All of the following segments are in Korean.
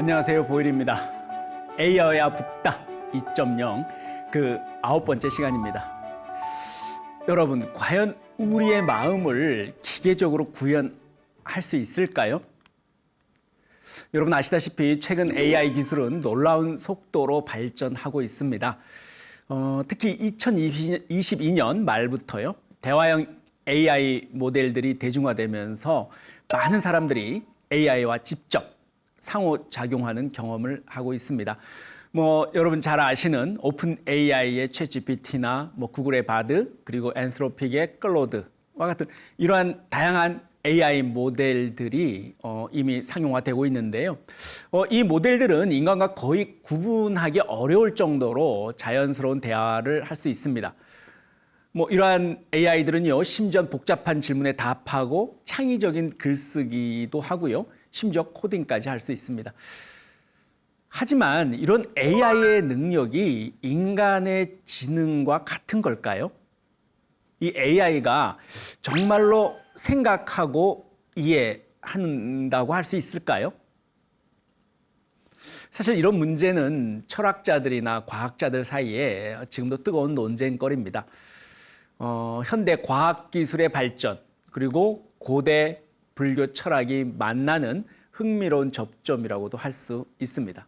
안녕하세요, 보일입니다. 에이아야 붙다 2.0 그 9번째 시간입니다. 여러분, 과연 우리의 마음을 기계적으로 구현할 수 있을까요? 여러분 아시다시피 최근 AI 기술은 놀라운 속도로 발전하고 있습니다. 특히 2022년 말부터요, 대화형 AI 모델들이 대중화되면서 많은 사람들이 AI와 직접 상호작용하는 경험을 하고 있습니다. 여러분 잘 아시는 오픈 AI의 챗GPT나 구글의 바드, 그리고 엔스로픽의 클로드와 같은 이러한 다양한 AI 모델들이 이미 상용화되고 있는데요. 이 모델들은 인간과 거의 구분하기 어려울 정도로 자연스러운 대화를 할 수 있습니다. 이러한 AI들은요, 심지어 복잡한 질문에 답하고 창의적인 글쓰기도 하고요, 심지어 코딩까지 할 수 있습니다. 하지만 이런 AI의 능력이 인간의 지능과 같은 걸까요? 이 AI가 정말로 생각하고 이해한다고 할 수 있을까요? 사실 이런 문제는 철학자들이나 과학자들 사이에 지금도 뜨거운 논쟁거리입니다. 현대 과학기술의 발전, 그리고 고대 불교 철학이 만나는 흥미로운 접점이라고도 할 수 있습니다.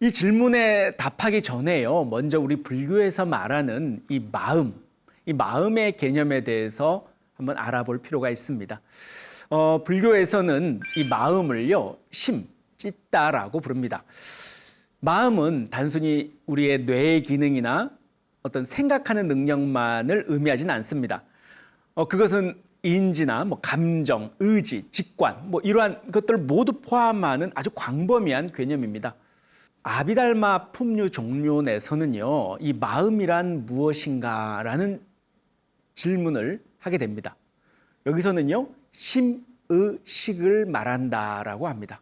이 질문에 답하기 전에요, 먼저 우리 불교에서 말하는 이 마음의 개념에 대해서 한번 알아볼 필요가 있습니다. 불교에서는 이 마음을요, 찢다라고 부릅니다. 마음은 단순히 우리의 뇌의 기능이나 어떤 생각하는 능력만을 의미하지는 않습니다. 그것은 인지나 감정, 의지, 직관 이러한 것들을 모두 포함하는 아주 광범위한 개념입니다. 아비달마 품류 종론에서는요, 이 마음이란 무엇인가라는 질문을 하게 됩니다. 여기서는요, 심의식을 말한다라고 합니다.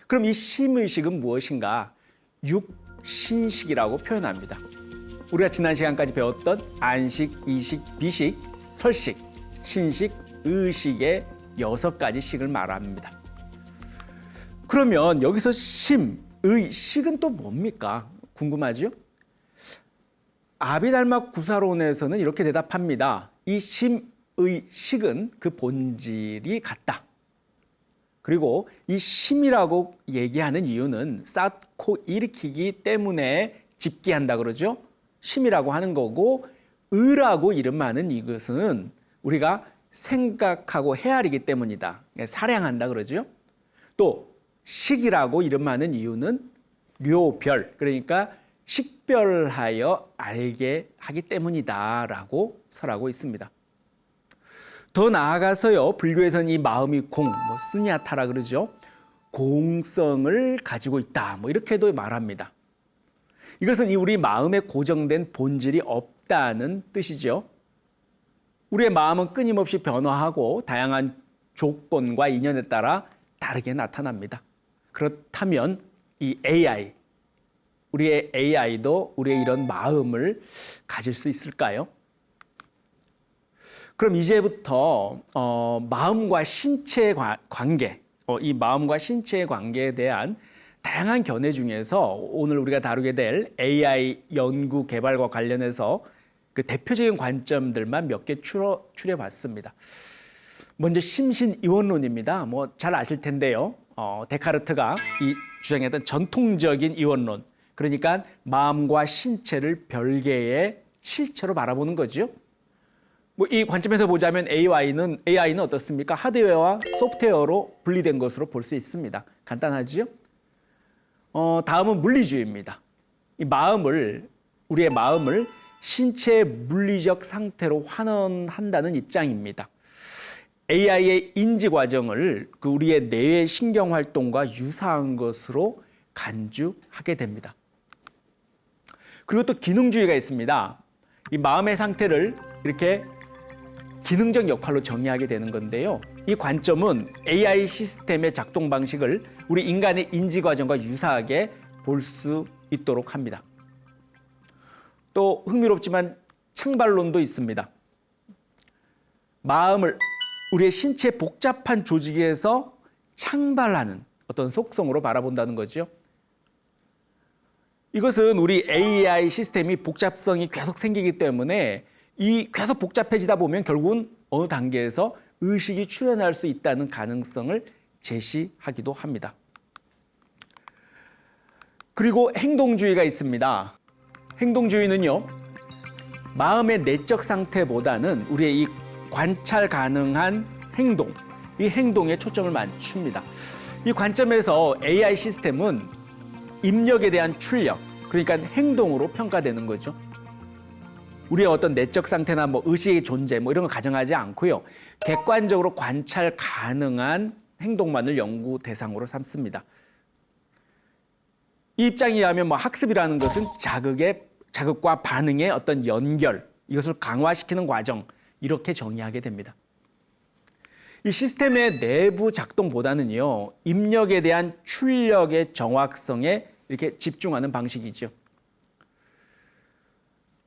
그럼 이 심의식은 무엇인가? 육신식이라고 표현합니다. 우리가 지난 시간까지 배웠던 안식, 이식, 비식, 설식, 신식, 의식의 6가지 식을 말합니다. 그러면 여기서 의식은 또 뭡니까? 궁금하죠? 아비달마 구사론에서는 이렇게 대답합니다. 이 심의식은 그 본질이 같다. 그리고 이 심이라고 얘기하는 이유는 쌓고 일으키기 때문에 집기한다 그러죠. 심이라고 하는 거고, 의라고 이름하는 이것은 우리가 생각하고 헤아리기 때문이다. 사량한다 그러죠. 또 식이라고 이름하는 이유는 묘별, 그러니까 식별하여 알게 하기 때문이다라고 설하고 있습니다. 더 나아가서요, 불교에서는 이 마음이 수냐타라 그러죠. 공성을 가지고 있다. 이렇게도 말합니다. 이것은 우리 마음에 고정된 본질이 없다는 뜻이죠. 우리의 마음은 끊임없이 변화하고 다양한 조건과 인연에 따라 다르게 나타납니다. 그렇다면 이 AI, 우리의 AI도 우리의 이런 마음을 가질 수 있을까요? 그럼 이제부터 마음과 신체의 관계, 이 마음과 신체의 관계에 대한 다양한 견해 중에서 오늘 우리가 다루게 될 AI 연구 개발과 관련해서 그 대표적인 관점들만 몇 개 추려봤습니다. 먼저 심신이원론입니다. 잘 아실 텐데요. 데카르트가 이 주장했던 전통적인 이원론, 그러니까 마음과 신체를 별개의 실체로 바라보는 거죠. 이 관점에서 보자면 AI는 어떻습니까? 하드웨어와 소프트웨어로 분리된 것으로 볼 수 있습니다. 간단하죠? 다음은 물리주의입니다. 우리의 마음을 신체의 물리적 상태로 환원한다는 입장입니다. AI의 인지 과정을 우리의 뇌의 신경 활동과 유사한 것으로 간주하게 됩니다. 그리고 또 기능주의가 있습니다. 이 마음의 상태를 이렇게 기능적 역할로 정의하게 되는 건데요. 이 관점은 AI 시스템의 작동 방식을 우리 인간의 인지 과정과 유사하게 볼 수 있도록 합니다. 또 흥미롭지만 창발론도 있습니다. 마음을 우리의 신체 복잡한 조직에서 창발하는 어떤 속성으로 바라본다는 거죠. 이것은 우리 AI 시스템이 복잡성이 계속 생기기 때문에 이 계속 복잡해지다 보면 결국은 어느 단계에서 의식이 출현할 수 있다는 가능성을 제시하기도 합니다. 그리고 행동주의가 있습니다. 행동주의는요, 마음의 내적 상태보다는 우리의 이 관찰 가능한 행동, 이 행동에 초점을 맞춥니다. 이 관점에서 AI 시스템은 입력에 대한 출력, 그러니까 행동으로 평가되는 거죠. 우리의 어떤 내적 상태나 뭐 의식의 존재 뭐 이런 거 가정하지 않고요. 객관적으로 관찰 가능한 행동만을 연구 대상으로 삼습니다. 이 입장에 의하면 뭐 학습이라는 것은 자극과 반응의 어떤 연결, 이것을 강화시키는 과정, 이렇게 정의하게 됩니다. 이 시스템의 내부 작동보다는요, 입력에 대한 출력의 정확성에 이렇게 집중하는 방식이죠.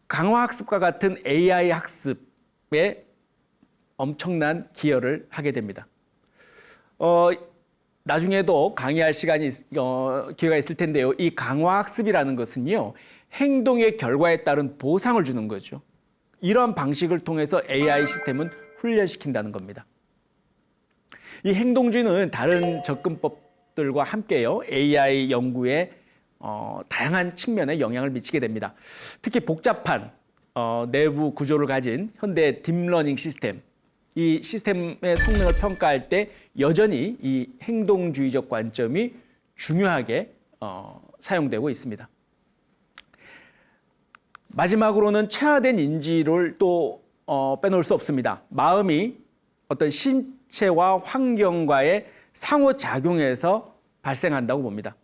강화학습과 같은 AI 학습에 엄청난 기여를 하게 됩니다. 나중에도 강의할 기회가 있을 텐데요. 이 강화학습이라는 것은요, 행동의 결과에 따른 보상을 주는 거죠. 이런 방식을 통해서 AI 시스템은 훈련시킨다는 겁니다. 이 행동주의는 다른 접근법들과 함께요, AI 연구에 다양한 측면에 영향을 미치게 됩니다. 특히 복잡한 내부 구조를 가진 현대 딥러닝 시스템, 이 시스템의 성능을 평가할 때 여전히 이 행동주의적 관점이 중요하게 사용되고 있습니다. 마지막으로는 체화된 인지를 또 빼놓을 수 없습니다. 마음이 어떤 신체와 환경과의 상호작용에서 발생한다고 봅니다.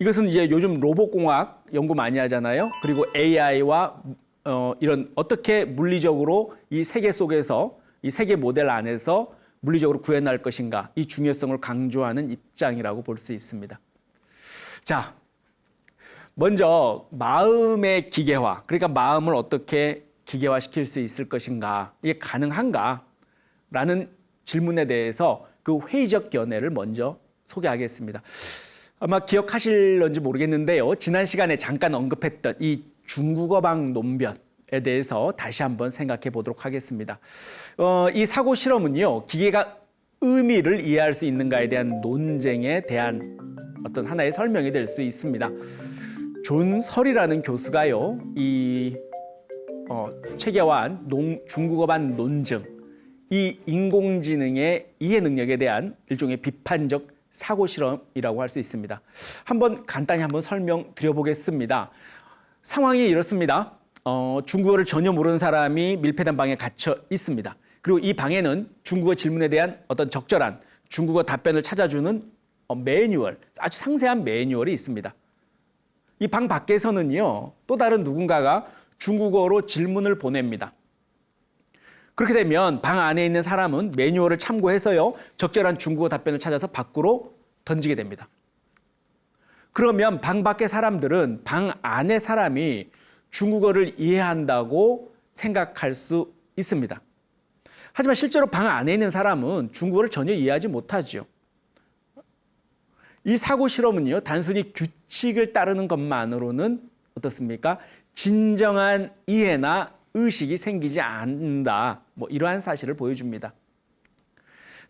이것은 이제 요즘 로봇공학 연구 많이 하잖아요. 그리고 AI와 이런 어떻게 물리적으로 이 세계 속에서 이 세계 모델 안에서 물리적으로 구현할 것인가, 이 중요성을 강조하는 입장이라고 볼 수 있습니다. 자, 먼저 마음의 기계화, 그러니까 마음을 어떻게 기계화시킬 수 있을 것인가, 이게 가능한가? 라는 질문에 대해서 그 회의적 견해를 먼저 소개하겠습니다. 아마 기억하실런지 모르겠는데요. 지난 시간에 잠깐 언급했던 이 중국어방 논변에 대해서 다시 한번 생각해 보도록 하겠습니다. 이 사고 실험은요, 기계가 의미를 이해할 수 있는가에 대한 논쟁에 대한 어떤 하나의 설명이 될 수 있습니다. 존 설이라는 교수가요, 이 체계화한 중국어반 논증, 이 인공지능의 이해 능력에 대한 일종의 비판적 사고 실험이라고 할 수 있습니다. 간단히 한번 설명드려보겠습니다. 상황이 이렇습니다. 중국어를 전혀 모르는 사람이 밀폐된 방에 갇혀 있습니다. 그리고 이 방에는 중국어 질문에 대한 어떤 적절한 중국어 답변을 찾아주는 매뉴얼, 아주 상세한 매뉴얼이 있습니다. 이 방 밖에서는요, 또 다른 누군가가 중국어로 질문을 보냅니다. 그렇게 되면 방 안에 있는 사람은 매뉴얼을 참고해서요, 적절한 중국어 답변을 찾아서 밖으로 던지게 됩니다. 그러면 방 밖의 사람들은 방 안의 사람이 중국어를 이해한다고 생각할 수 있습니다. 하지만 실제로 방 안에 있는 사람은 중국어를 전혀 이해하지 못하죠. 이 사고 실험은요, 단순히 규칙을 따르는 것만으로는 어떻습니까? 진정한 이해나 의식이 생기지 않는다. 뭐 이러한 사실을 보여줍니다.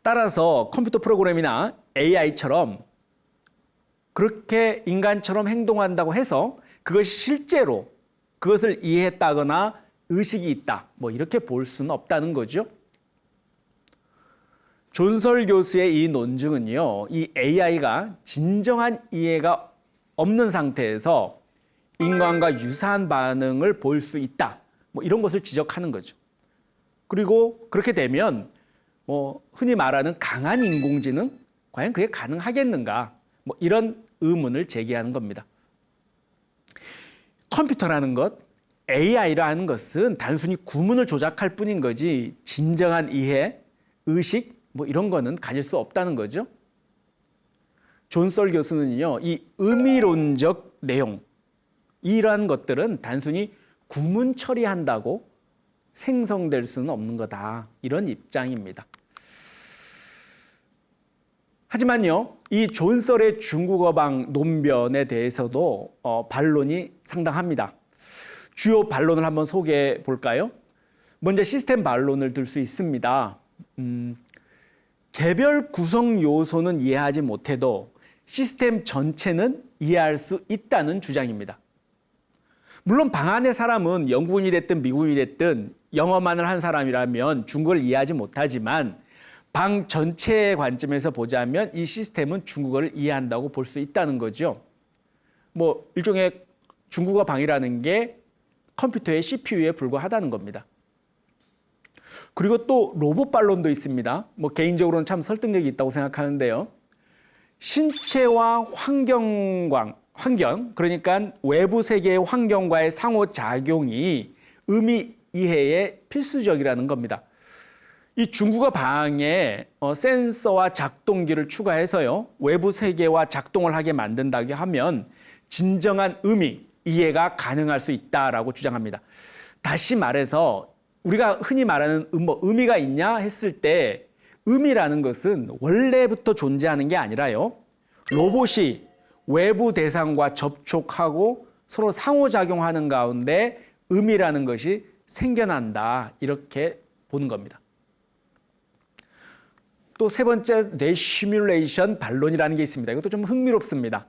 따라서 컴퓨터 프로그램이나 AI처럼 그렇게 인간처럼 행동한다고 해서 그것이 실제로 그것을 이해했다거나 의식이 있다. 뭐 이렇게 볼 수는 없다는 거죠. 존설 교수의 이 논증은요, 이 AI가 진정한 이해가 없는 상태에서 인간과 유사한 반응을 볼 수 있다. 뭐 이런 것을 지적하는 거죠. 그리고 그렇게 되면 흔히 말하는 강한 인공지능, 과연 그게 가능하겠는가? 뭐 이런 의문을 제기하는 겁니다. 컴퓨터라는 것, AI라는 것은 단순히 구문을 조작할 뿐인 거지 진정한 이해, 의식 뭐 이런 거는 가질 수 없다는 거죠. 존설 교수는요, 이 의미론적 내용, 이러한 것들은 단순히 구문 처리한다고 생성될 수는 없는 거다. 이런 입장입니다. 하지만요, 이 존 썰의 중국어방 논변에 대해서도 반론이 상당합니다. 주요 반론을 한번 소개해 볼까요? 먼저 시스템 반론을 들 수 있습니다. 개별 구성 요소는 이해하지 못해도 시스템 전체는 이해할 수 있다는 주장입니다. 물론 방 안의 사람은 영국인이 됐든 미국인이 됐든 영어만을 한 사람이라면 중국어를 이해하지 못하지만 방 전체의 관점에서 보자면 이 시스템은 중국어를 이해한다고 볼 수 있다는 거죠. 뭐 일종의 중국어 방이라는 게 컴퓨터의 CPU에 불과하다는 겁니다. 그리고 또 로봇 반론도 있습니다. 뭐 개인적으로는 참 설득력이 있다고 생각하는데요. 신체와 환경, 그러니까 외부 세계의 환경과의 상호작용이 의미 이해에 필수적이라는 겁니다. 이 중국어 방에 센서와 작동기를 추가해서요, 외부 세계와 작동을 하게 만든다고 하면 진정한 의미, 이해가 가능할 수 있다라고 주장합니다. 다시 말해서 우리가 흔히 말하는 의미가 있냐 했을 때 의미라는 것은 원래부터 존재하는 게 아니라요, 로봇이 외부 대상과 접촉하고 서로 상호작용하는 가운데 의미라는 것이 생겨난다, 이렇게 보는 겁니다. 또 세 번째, 뇌시뮬레이션 반론이라는 게 있습니다. 이것도 좀 흥미롭습니다.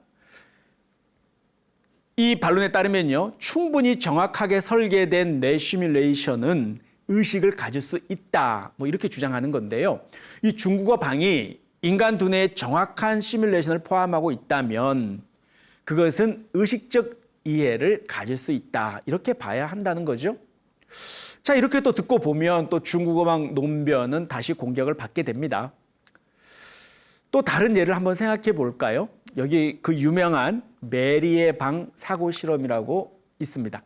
이 반론에 따르면요, 충분히 정확하게 설계된 뇌시뮬레이션은 의식을 가질 수 있다, 뭐 이렇게 주장하는 건데요. 이 중국어 방이 인간 두뇌에 정확한 시뮬레이션을 포함하고 있다면 그것은 의식적 이해를 가질 수 있다, 이렇게 봐야 한다는 거죠. 자, 이렇게 또 듣고 보면 또 중국어방 논변은 다시 공격을 받게 됩니다. 또 다른 예를 한번 생각해 볼까요? 여기 그 유명한 메리의 방 사고 실험이라고 있습니다.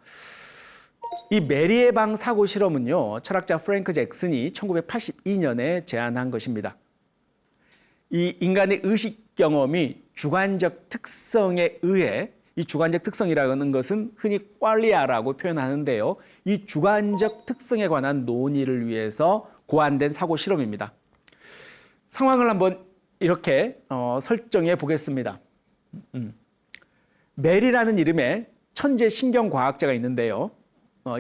이 메리의 방 사고 실험은요, 철학자 프랭크 잭슨이 1982년에 제안한 것입니다. 이 인간의 의식 경험이 주관적 특성에 의해, 이 주관적 특성이라는 것은 흔히 꽐리아라고 표현하는데요, 이 주관적 특성에 관한 논의를 위해서 고안된 사고 실험입니다. 상황을 한번 이렇게 설정해 보겠습니다. 메리라는 이름의 천재 신경과학자가 있는데요,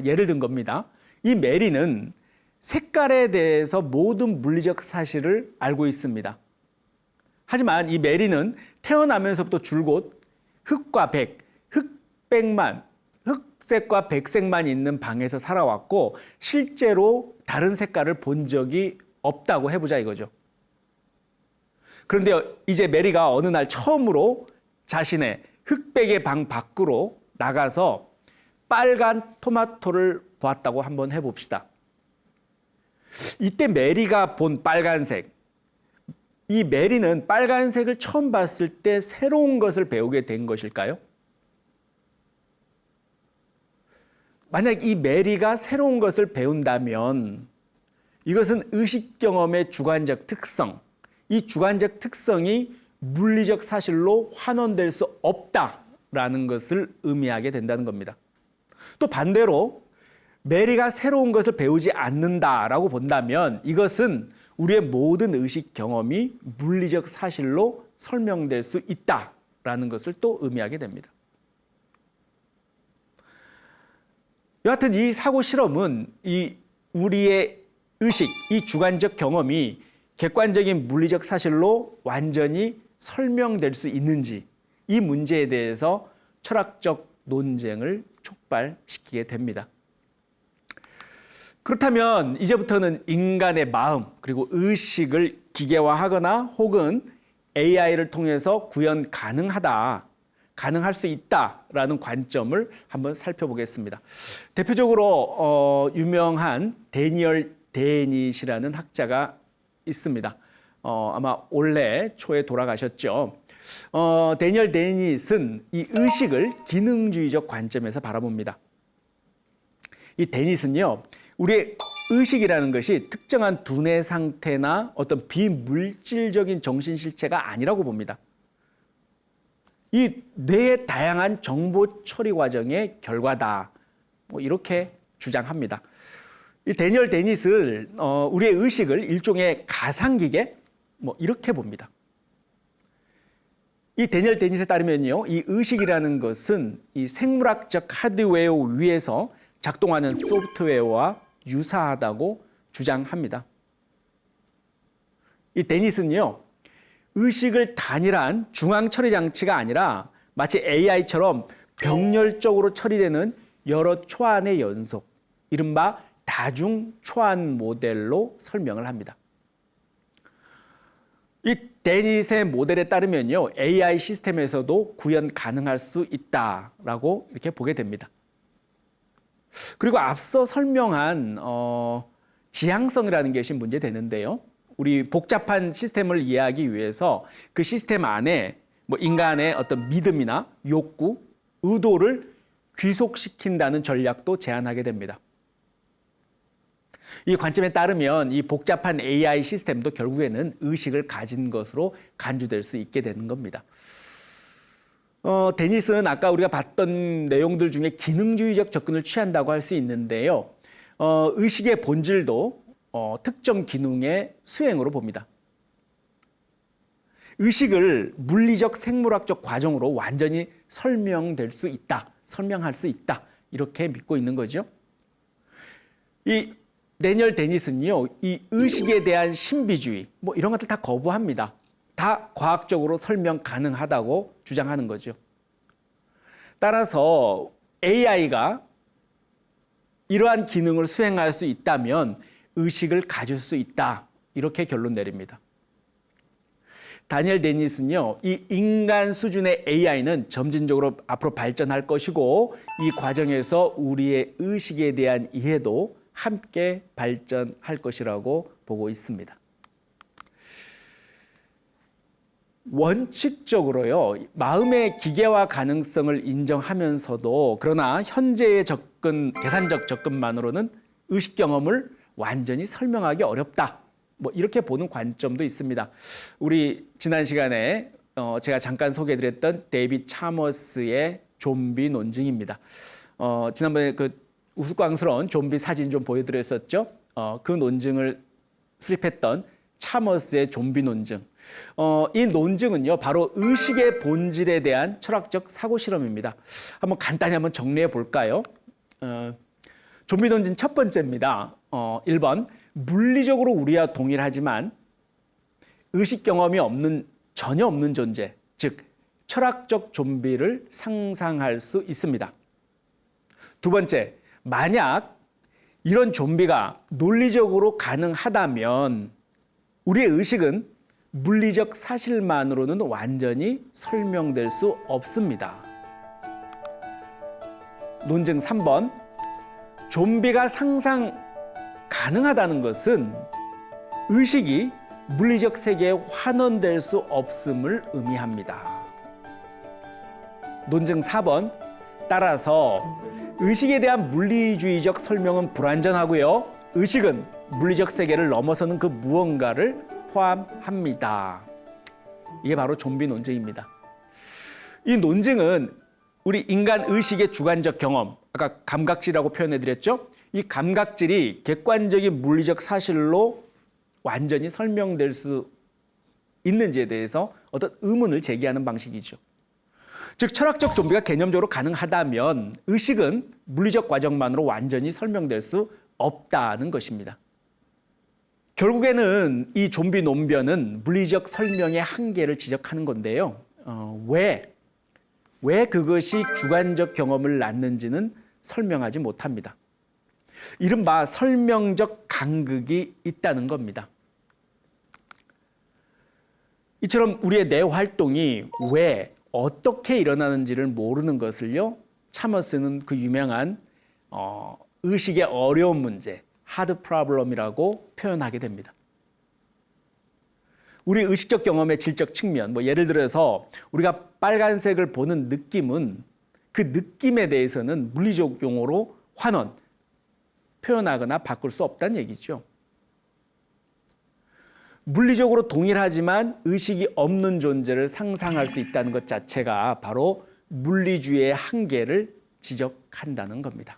예를 든 겁니다. 이 메리는 색깔에 대해서 모든 물리적 사실을 알고 있습니다. 하지만 이 메리는 태어나면서부터 줄곧 흑과 백, 흑색과 백색만 있는 방에서 살아왔고 실제로 다른 색깔을 본 적이 없다고 해보자 이거죠. 그런데 이제 메리가 어느 날 처음으로 자신의 흑백의 방 밖으로 나가서 빨간 토마토를 보았다고 한번 해봅시다. 이때 메리가 본 빨간색, 이 메리는 빨간색을 처음 봤을 때 새로운 것을 배우게 된 것일까요? 만약 이 메리가 새로운 것을 배운다면 이것은 의식 경험의 주관적 특성, 이 주관적 특성이 물리적 사실로 환원될 수 없다라는 것을 의미하게 된다는 겁니다. 또 반대로 메리가 새로운 것을 배우지 않는다라고 본다면 이것은 우리의 모든 의식 경험이 물리적 사실로 설명될 수 있다라는 것을 또 의미하게 됩니다. 여하튼 이 사고 실험은 이 우리의 의식, 이 주관적 경험이 객관적인 물리적 사실로 완전히 설명될 수 있는지, 이 문제에 대해서 철학적 논쟁을 촉발시키게 됩니다. 그렇다면 이제부터는 인간의 마음 그리고 의식을 기계화하거나 혹은 AI를 통해서 구현 가능할 수 있다라는 관점을 한번 살펴보겠습니다. 대표적으로 유명한 데니얼 데니시라는 학자가 있습니다. 아마 올해 초에 돌아가셨죠. 데니얼 데니스는 이 의식을 기능주의적 관점에서 바라봅니다. 이 데니스는요, 우리의 의식이라는 것이 특정한 두뇌 상태나 어떤 비물질적인 정신 실체가 아니라고 봅니다. 이 뇌의 다양한 정보 처리 과정의 결과다, 뭐 이렇게 주장합니다. 이 데니얼 데니스는 우리의 의식을 일종의 가상기계, 뭐 이렇게 봅니다. 이 데니얼 데니스에 따르면요, 이 의식이라는 것은 이 생물학적 하드웨어 위에서 작동하는 소프트웨어와 유사하다고 주장합니다. 이 데니스는요, 의식을 단일한 중앙 처리 장치가 아니라 마치 AI처럼 병렬적으로 처리되는 여러 초안의 연속, 이른바 다중 초안 모델로 설명을 합니다. 이 데니스의 모델에 따르면요, AI 시스템에서도 구현 가능할 수 있다라고 이렇게 보게 됩니다. 그리고 앞서 설명한 지향성이라는 것이 문제되는데요. 우리 복잡한 시스템을 이해하기 위해서 그 시스템 안에 인간의 어떤 믿음이나 욕구, 의도를 귀속시킨다는 전략도 제안하게 됩니다. 이 관점에 따르면 이 복잡한 AI 시스템도 결국에는 의식을 가진 것으로 간주될 수 있게 되는 겁니다. 데니스는 아까 우리가 봤던 내용들 중에 기능주의적 접근을 취한다고 할 수 있는데요. 의식의 본질도 특정 기능의 수행으로 봅니다. 의식을 물리적 생물학적 과정으로 완전히 설명할 수 있다. 이렇게 믿고 있는 거죠. 이 데니얼 데니스는요, 이 의식에 대한 신비주의, 이런 것들 다 거부합니다. 다 과학적으로 설명 가능하다고 주장하는 거죠. 따라서 AI가 이러한 기능을 수행할 수 있다면 의식을 가질 수 있다. 이렇게 결론 내립니다. 다니엘 데니스는요, 이 인간 수준의 AI는 점진적으로 앞으로 발전할 것이고 이 과정에서 우리의 의식에 대한 이해도 함께 발전할 것이라고 보고 있습니다. 원칙적으로요, 마음의 기계화 가능성을 인정하면서도 그러나 현재의 계산적 접근만으로는 의식 경험을 완전히 설명하기 어렵다. 이렇게 보는 관점도 있습니다. 우리 지난 시간에 제가 잠깐 소개해드렸던 데이빗 차머스의 좀비 논증입니다. 지난번에 그 우스꽝스러운 좀비 사진 좀 보여드렸었죠. 그 논증을 수립했던 차머스의 좀비 논증. 이 논증은요, 바로 의식의 본질에 대한 철학적 사고 실험입니다. 간단히 정리해 볼까요? 좀비 논증 첫 번째입니다. 1번, 물리적으로 우리와 동일하지만 의식 경험이 전혀 없는 존재, 즉 철학적 좀비를 상상할 수 있습니다. 두 번째, 만약 이런 좀비가 논리적으로 가능하다면 우리의 의식은 물리적 사실만으로는 완전히 설명될 수 없습니다. 논증 3번, 좀비가 상상 가능하다는 것은 의식이 물리적 세계에 환원될 수 없음을 의미합니다. 논증 4번, 따라서 의식에 대한 물리주의적 설명은 불완전하고요. 의식은 물리적 세계를 넘어서는 그 무언가를 포함합니다. 이게 바로 좀비 논증입니다. 이 논증은 우리 인간 의식의 주관적 경험, 아까 감각질이라고 표현해드렸죠? 이 감각질이 객관적인 물리적 사실로 완전히 설명될 수 있는지에 대해서 어떤 의문을 제기하는 방식이죠. 즉 철학적 좀비가 개념적으로 가능하다면 의식은 물리적 과정만으로 완전히 설명될 수 없다는 것입니다. 결국에는 이 좀비 논변은 물리적 설명의 한계를 지적하는 건데요. 왜 그것이 주관적 경험을 낳는지는 설명하지 못합니다. 이른바 설명적 간극이 있다는 겁니다. 이처럼 우리의 뇌 활동이 왜 어떻게 일어나는지를 모르는 것을요, 차머스는 그 유명한 의식의 어려운 문제, 하드 프로블럼이라고 표현하게 됩니다. 우리 의식적 경험의 질적 측면, 예를 들어서 우리가 빨간색을 보는 느낌은 그 느낌에 대해서는 물리적 용어로 환원, 표현하거나 바꿀 수 없다는 얘기죠. 물리적으로 동일하지만 의식이 없는 존재를 상상할 수 있다는 것 자체가 바로 물리주의의 한계를 지적한다는 겁니다.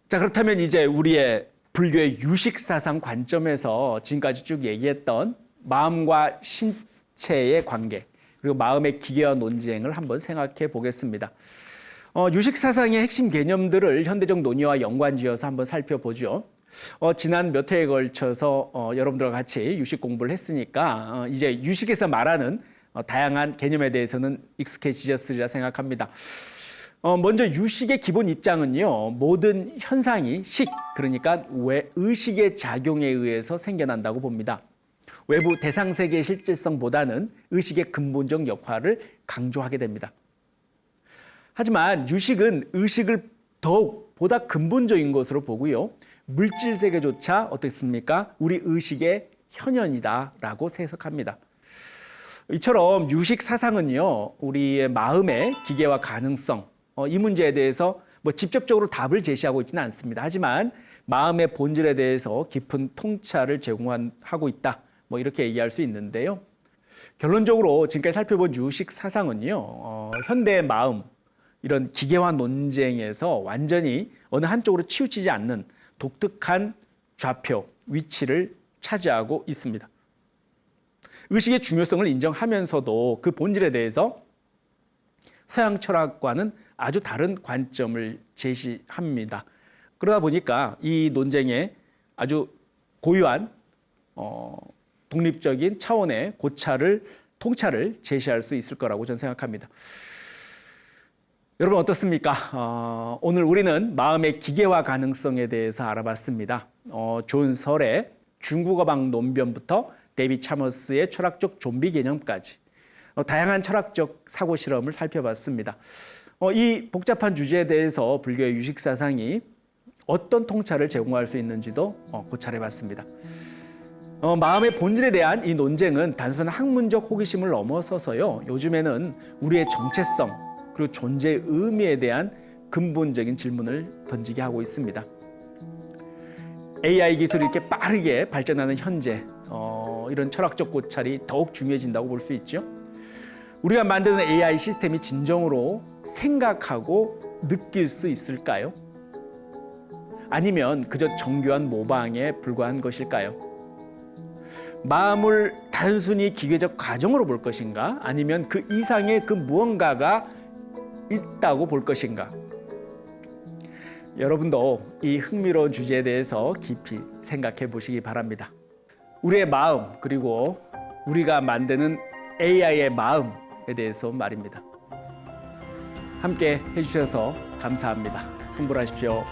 자, 그렇다면 이제 우리의 불교의 유식사상 관점에서 지금까지 쭉 얘기했던 마음과 신체의 관계, 그리고 마음의 기계와 논쟁을 한번 생각해 보겠습니다. 유식 사상의 핵심 개념들을 현대적 논의와 연관지어서 한번 살펴보죠. 지난 몇 회에 걸쳐서 여러분들과 같이 유식 공부를 했으니까 이제 유식에서 말하는 다양한 개념에 대해서는 익숙해지셨으리라 생각합니다. 먼저 유식의 기본 입장은요, 모든 현상이 식, 그러니까 의식의 작용에 의해서 생겨난다고 봅니다. 외부 대상 세계의 실질성보다는 의식의 근본적 역할을 강조하게 됩니다. 하지만 유식은 의식을 더욱 보다 근본적인 것으로 보고요, 물질 세계조차 어떻습니까? 우리 의식의 현현이다라고 해석합니다. 이처럼 유식 사상은요, 우리의 마음의 기계와 가능성, 이 문제에 대해서 직접적으로 답을 제시하고 있지는 않습니다. 하지만 마음의 본질에 대해서 깊은 통찰을 제공하고 있다. 이렇게 얘기할 수 있는데요. 결론적으로 지금까지 살펴본 유식 사상은요, 현대의 마음, 이런 기계와 논쟁에서 완전히 어느 한쪽으로 치우치지 않는 독특한 좌표, 위치를 차지하고 있습니다. 의식의 중요성을 인정하면서도 그 본질에 대해서 서양 철학과는 아주 다른 관점을 제시합니다. 그러다 보니까 이 논쟁에 아주 고유한 독립적인 차원의 통찰을 제시할 수 있을 거라고 저는 생각합니다. 여러분 어떻습니까? 오늘 우리는 마음의 기계화 가능성에 대해서 알아봤습니다. 존 설의 중국어방 논변부터 데이빗 차머스의 철학적 좀비 개념까지 다양한 철학적 사고 실험을 살펴봤습니다. 이 복잡한 주제에 대해서 불교의 유식 사상이 어떤 통찰을 제공할 수 있는지도 고찰해봤습니다. 마음의 본질에 대한 이 논쟁은 단순한 학문적 호기심을 넘어서서요, 요즘에는 우리의 정체성 그리고 존재의 의미에 대한 근본적인 질문을 던지게 하고 있습니다. AI 기술이 이렇게 빠르게 발전하는 현재, 이런 철학적 고찰이 더욱 중요해진다고 볼 수 있죠. 우리가 만드는 AI 시스템이 진정으로 생각하고 느낄 수 있을까요? 아니면 그저 정교한 모방에 불과한 것일까요? 마음을 단순히 기계적 과정으로 볼 것인가? 아니면 그 이상의 그 무언가가 있다고 볼 것인가? 여러분도 이 흥미로운 주제에 대해서 깊이 생각해 보시기 바랍니다. 우리의 마음, 그리고 우리가 만드는 AI의 마음에 대해서 말입니다. 함께 해주셔서 감사합니다. 성불하십시오.